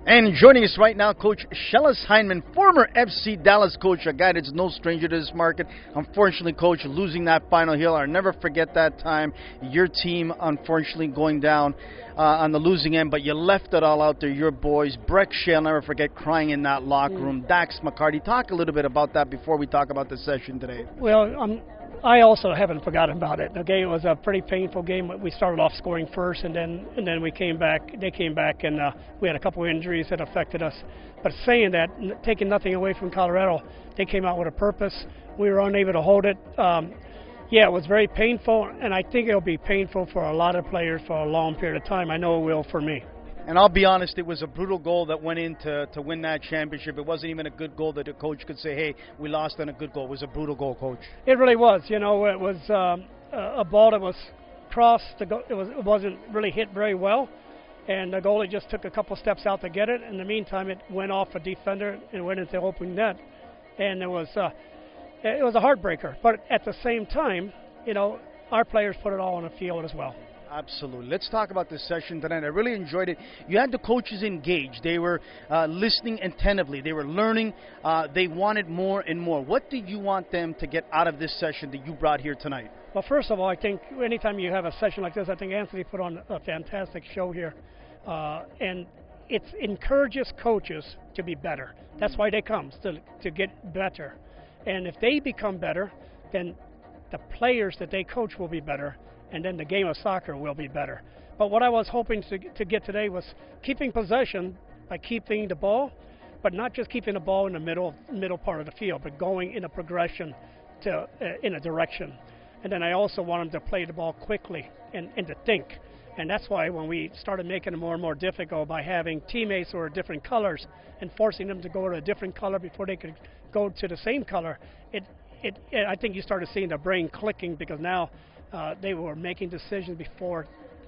And joining us right now, Coach Schellas Hyndman, former FC Dallas coach, a guy that's no stranger to this market. Unfortunately, Coach, losing that final hill, I'll never forget that time. Your team, unfortunately, going down on the losing end, but you left it all out there. Your boys, Breck Shea, I'll never forget crying in that locker room. Dax McCarty, talk a little bit about that before we talk about the session today. Well, I also haven't forgotten about it. Okay, it was a pretty painful game. We started off scoring first, and then we came back. They came back, and we had a couple of injuries that affected us. But saying that, taking nothing away from Colorado, they came out with a purpose. We were unable to hold it. Yeah, it was very painful, and I think it'll be painful for a lot of players for a long period of time. I know it will for me. And I'll be honest, it was a brutal goal that went in to win that championship. It wasn't even a good goal that the coach could say, hey, we lost on a good goal. It was a brutal goal, Coach. It really was. You know, it was a ball that was crossed. It wasn't really hit very well. And the goalie just took a couple steps out to get it. In the meantime, it went off a defender and went into the open net. And it was a heartbreaker. But at the same time, you know, our players put it all on the field as well. Absolutely. Let's talk about this session tonight. I really enjoyed it. You had the coaches engaged. They were listening attentively. They were learning. They wanted more and more. What did you want them to get out of this session that you brought here tonight? Well, first of all, I think anytime you have a session like this, I think Anthony put on a fantastic show here. And it encourages coaches to be better. That's why they come, to get better. And if they become better, then the players that they coach will be better. And then the game of soccer will be better. But what I was hoping to get today was keeping possession by keeping the ball, but not just keeping the ball in the middle part of the field, but going in a progression in a direction. And then I also want them to play the ball quickly and to think. And that's why when we started making it more and more difficult by having teammates who are different colors and forcing them to go to a different color before they could go to the same color, I think you started seeing the brain clicking, because now they were making decisions before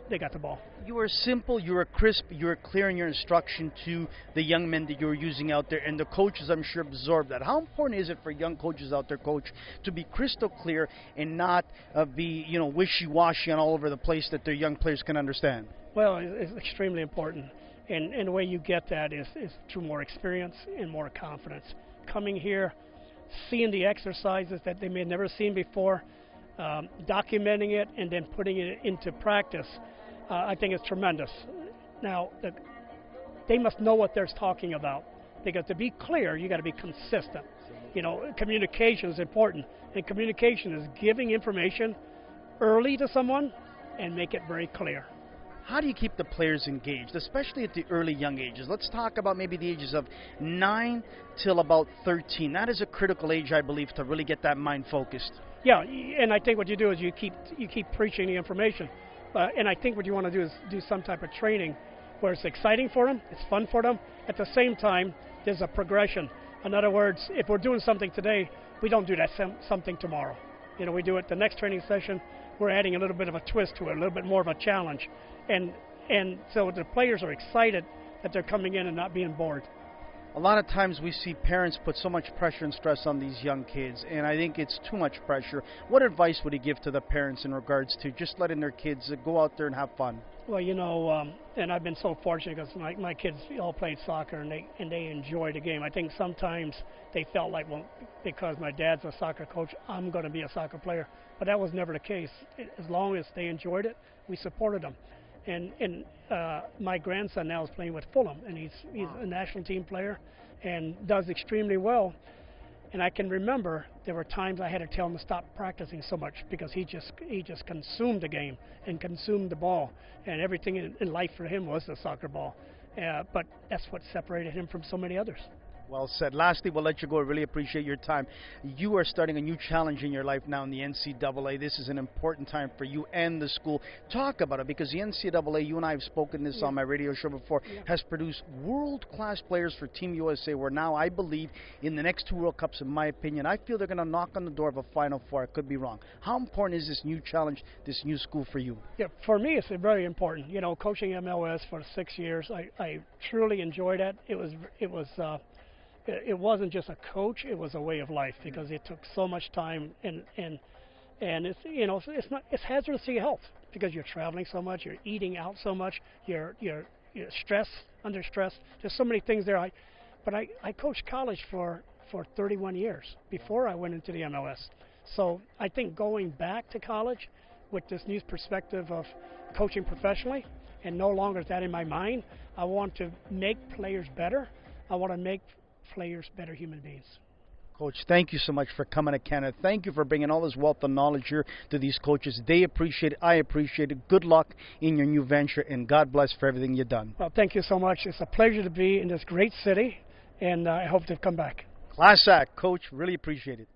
they got the ball. You were simple, you were crisp, you were clear in your instruction to the young men that you were using out there, and the coaches, I'm sure, absorbed that. How important is it for young coaches out there, Coach, to be crystal clear and not be, wishy-washy and all over the place that their young players can understand? Well, it's extremely important, and the way you get that is through more experience and more confidence. Coming here, seeing the exercises that they may have never seen before, documenting it and then putting it into practice, I think it's tremendous. Now, they must know what they're talking about, because to be clear, you got to be consistent. You know, communication is important, and communication is giving information early to someone and make it very clear. How do you keep the players engaged, especially at the early young ages? Let's talk about maybe the ages of 9 till about 13. That is a critical age, I believe, to really get that mind focused. Yeah, and I think what you do is you keep preaching the information. And I think what you want to do is do some type of training where it's exciting for them, it's fun for them. At the same time, there's a progression. In other words, if we're doing something today, we don't do that something tomorrow. You know, we do it the next training session. We're adding a little bit of a twist to it, a little bit more of a challenge. And so the players are excited that they're coming in and not being bored. A lot of times we see parents put so much pressure and stress on these young kids, and I think it's too much pressure. What advice would you give to the parents in regards to just letting their kids go out there and have fun? Well, you know, and I've been so fortunate because my kids all played soccer and they enjoy the game. I think sometimes they felt like, well, because my dad's a soccer coach, I'm going to be a soccer player. But that was never the case. As long as they enjoyed it, we supported them. And my grandson now is playing with Fulham, and he's a national team player and does extremely well. And I can remember there were times I had to tell him to stop practicing so much, because he just consumed the game and consumed the ball, and everything in life for him was the soccer ball. But that's what separated him from so many others. Well said. Lastly, we'll let you go. I really appreciate your time. You are starting a new challenge in your life now in the NCAA. This is an important time for you and the school. Talk about it, because the NCAA, you and I have spoken this on my radio show before, has produced world-class players for Team USA, where now I believe in the next 2 World Cups, in my opinion, I feel they're going to knock on the door of a Final Four. I could be wrong. How important is this new challenge, this new school for you? Yeah, for me, it's very important. You know, coaching MLS for 6 years, I truly enjoyed it. It wasn't just a coach; it was a way of life, because it took so much time, and it's, you know, it's hazardous to your health, because you're traveling so much, you're eating out so much, you're stress, under stress. There's so many things there. But I coached college for 31 years before I went into the MLS. So I think going back to college with this new perspective of coaching professionally, and no longer is that in my mind, I want to make players better. I want to make players better human beings. Coach, thank you so much for coming to Canada. Thank you for bringing all this wealth of knowledge here to these coaches. They appreciate it. I appreciate it. Good luck in your new venture, and God bless for everything you've done. Well, thank you so much. It's a pleasure to be in this great city, and I hope to come back. Class act, Coach. Really appreciate it.